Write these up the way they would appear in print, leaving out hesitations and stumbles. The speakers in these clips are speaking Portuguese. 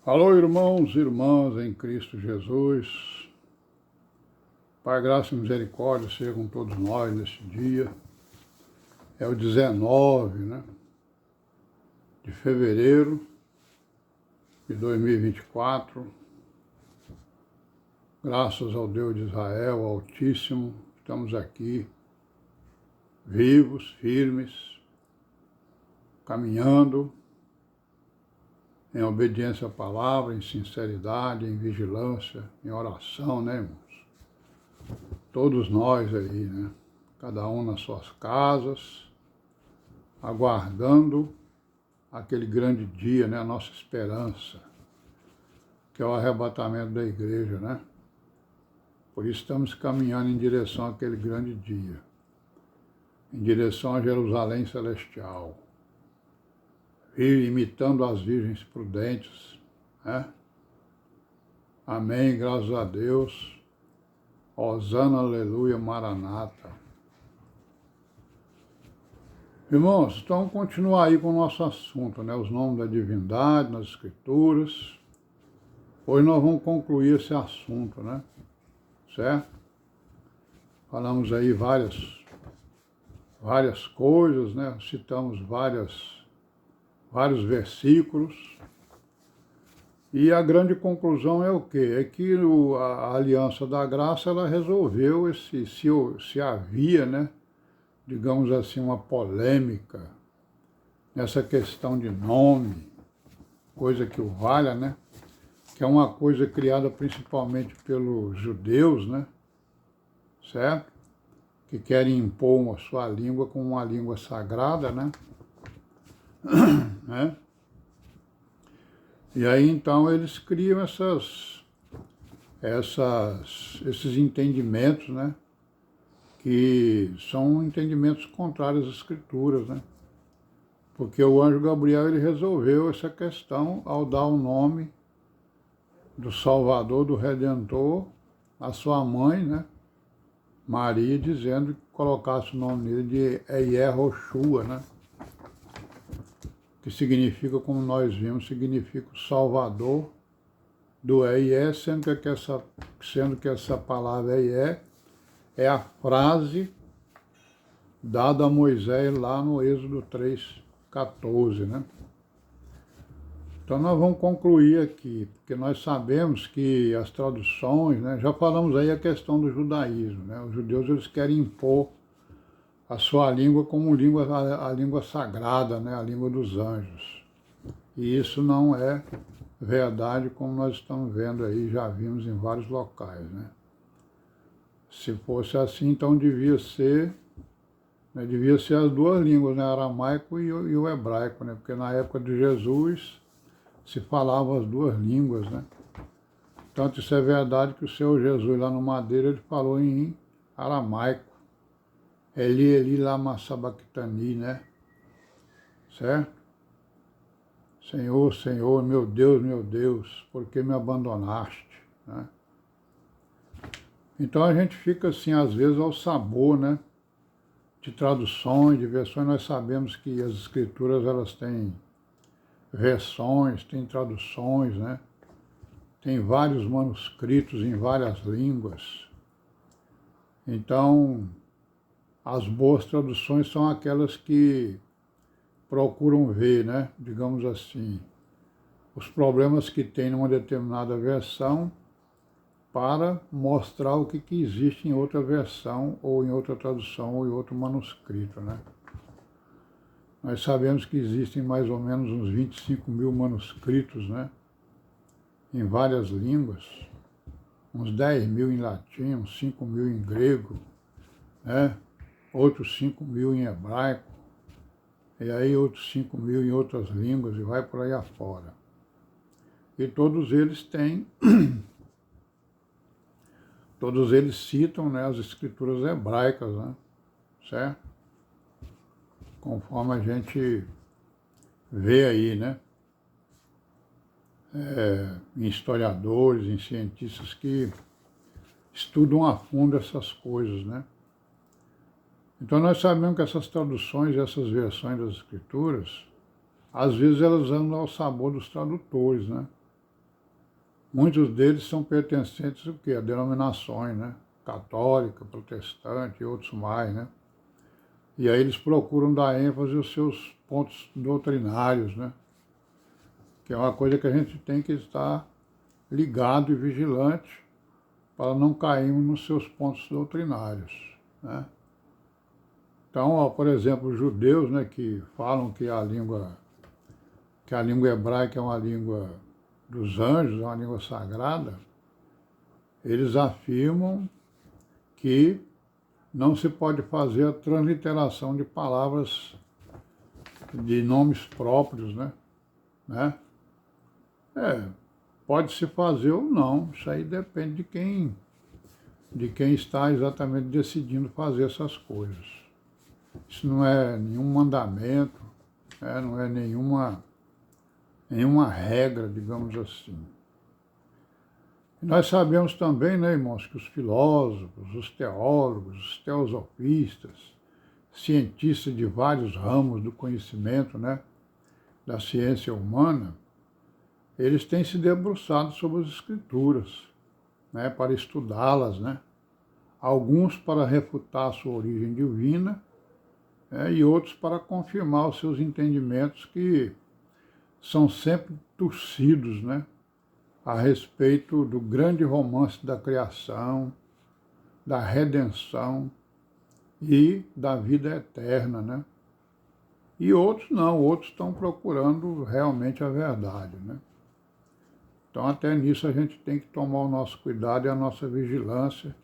Alô, irmãos e irmãs em Cristo Jesus. Pai, graça e misericórdia seja com todos nós neste dia. É o 19, de fevereiro de 2024. Graças ao Deus de Israel, Altíssimo, estamos aqui, vivos, firmes, caminhando em obediência à palavra, em sinceridade, em vigilância, em oração, irmãos? Todos nós aí, Cada um nas suas casas, aguardando aquele grande dia, a nossa esperança, que é o arrebatamento da igreja, Por isso estamos caminhando em direção àquele grande dia, em direção a Jerusalém Celestial, e imitando as virgens prudentes, Amém, graças a Deus. Hosana, aleluia, maranata. Irmãos, então vamos continuar aí com o nosso assunto, Os nomes da divindade nas Escrituras. Hoje nós vamos concluir esse assunto, Certo? Falamos aí várias coisas, Citamos vários versículos. E a grande conclusão é o quê? É que a Aliança da Graça, ela resolveu se havia, digamos assim, uma polêmica nessa questão de nome, coisa que o valha, que é uma coisa criada principalmente pelos judeus, certo? Que querem impor a sua língua como uma língua sagrada, E aí, então, eles criam esses entendimentos, que são entendimentos contrários às Escrituras, Porque o anjo Gabriel, ele resolveu essa questão ao dar o nome do Salvador, do Redentor, à sua mãe, Maria, dizendo que colocasse o nome dele de Yehoshua, que significa, como nós vimos, significa o Salvador do Eie, sendo que essa palavra Eie é a frase dada a Moisés lá no Êxodo 3:14, Então nós vamos concluir aqui, porque nós sabemos que as traduções, já falamos aí a questão do judaísmo, Os judeus, eles querem impor a sua língua como a língua sagrada, a língua dos anjos. E isso não é verdade, como nós estamos vendo aí, já vimos em vários locais, Se fosse assim, então devia ser as duas línguas, aramaico e o hebraico, Porque na época de Jesus se falavam as duas línguas, Tanto isso é verdade que o Senhor Jesus lá no Madeira, ele falou em aramaico. Eli, Eli, lama sabachthani, Certo? Senhor, Senhor, meu Deus, por que me abandonaste, Então a gente fica assim, às vezes, ao sabor, de traduções, de versões. Nós sabemos que as Escrituras, elas têm versões, têm traduções, Tem vários manuscritos em várias línguas. Então, as boas traduções são aquelas que procuram ver, digamos assim, os problemas que tem numa determinada versão para mostrar o que existe em outra versão, ou em outra tradução, ou em outro manuscrito, Nós sabemos que existem mais ou menos uns 25 mil manuscritos, em várias línguas, uns 10 mil em latim, uns 5 mil em grego, outros 5 mil em hebraico, e aí outros 5 mil em outras línguas, e vai por aí afora. E todos eles têm, todos eles citam, as escrituras hebraicas, certo? Conforme a gente vê aí, em historiadores, em cientistas que estudam a fundo essas coisas, Então nós sabemos que essas traduções, essas versões das Escrituras, às vezes elas andam ao sabor dos tradutores, muitos deles são pertencentes ao quê? A denominações, né? Católica, protestante e outros mais, né? E aí eles procuram dar ênfase aos seus pontos doutrinários, né? Que é uma coisa que a gente tem que estar ligado e vigilante para não cairmos nos seus pontos doutrinários, né? Então, ó, por exemplo, os judeus, né, que falam que a língua hebraica é uma língua dos anjos, é uma língua sagrada, eles afirmam que não se pode fazer a transliteração de palavras, de nomes próprios, né? Pode-se fazer ou não, isso aí depende de quem está exatamente decidindo fazer essas coisas. Isso não é nenhum mandamento, né? Não é nenhuma regra, digamos assim. E nós sabemos também, né, irmãos, que os filósofos, os teólogos, os teosofistas, cientistas de vários ramos do conhecimento, né, da ciência humana, eles têm se debruçado sobre as Escrituras, né, para estudá-las, né? Alguns para refutar a sua origem divina, né, e outros para confirmar os seus entendimentos que são sempre torcidos, né, a respeito do grande romance da criação, da redenção e da vida eterna, né? E outros não, outros estão procurando realmente a verdade, né? Então até nisso a gente tem que tomar o nosso cuidado e a nossa vigilância.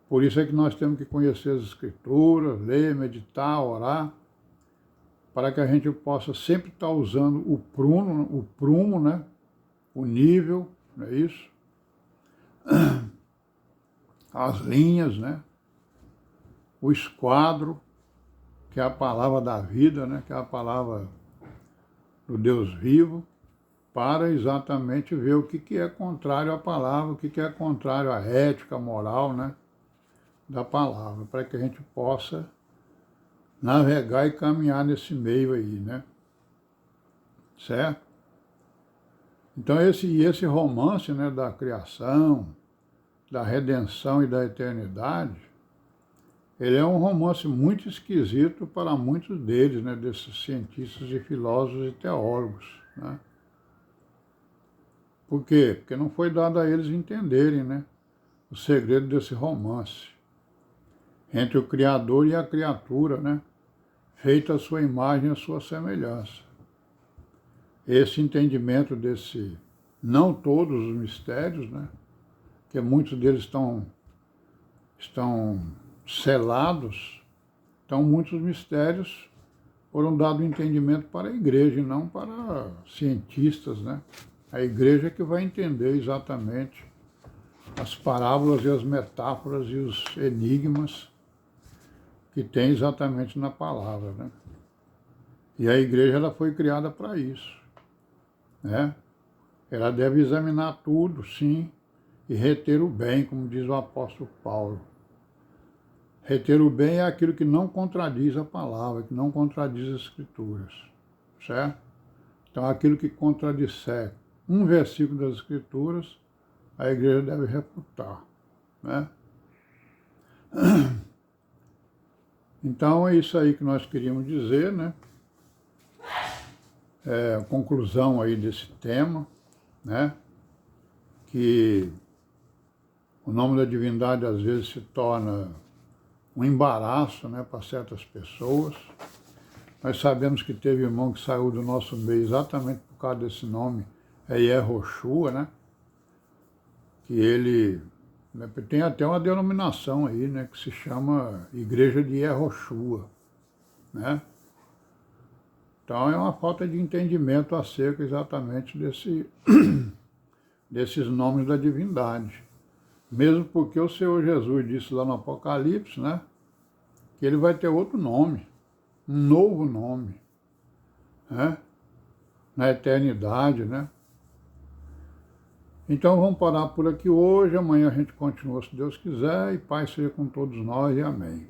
Por isso é que nós temos que conhecer as Escrituras, ler, meditar, orar, para que a gente possa sempre estar usando o prumo, né? O nível, não é isso? As linhas, né? O esquadro, que é a palavra da vida, né? Que é a palavra do Deus vivo, para exatamente ver o que é contrário à palavra, o que é contrário à ética, à moral, né? Da palavra, para que a gente possa navegar e caminhar nesse meio aí, né? Certo? Então esse romance, né, da criação, da redenção e da eternidade, ele é um romance muito esquisito para muitos deles, né, desses cientistas e filósofos e teólogos, né? Por quê? Porque não foi dado a eles entenderem, né, o segredo desse romance entre o Criador e a criatura, né, feita a sua imagem e a sua semelhança. Esse entendimento não todos os mistérios, né, que muitos deles estão selados, então muitos mistérios foram dados entendimento para a igreja e não para cientistas, né? A igreja que vai entender exatamente as parábolas e as metáforas e os enigmas que tem exatamente na palavra, né? E a igreja ela foi criada para isso, né? Ela deve examinar tudo, sim, e reter o bem, como diz o apóstolo Paulo. Reter o bem é aquilo que não contradiz a palavra, que não contradiz as Escrituras, certo? Então, aquilo que contradisser um versículo das Escrituras, a igreja deve refutar, né? Então, é isso aí que nós queríamos dizer, né? A conclusão aí desse tema, né? Que o nome da divindade às vezes se torna um embaraço, né, para certas pessoas. Nós sabemos que teve irmão que saiu do nosso meio exatamente por causa desse nome, é Yehoshua, né? Que ele, né, tem até uma denominação aí, né, que se chama Igreja de Yehoshua, né? Então é uma falta de entendimento acerca exatamente desses nomes da divindade. Mesmo porque o Senhor Jesus disse lá no Apocalipse, né, que ele vai ter outro nome, um novo nome, né, na eternidade, né? Então vamos parar por aqui hoje, amanhã a gente continua se Deus quiser, e paz seja com todos nós e amém.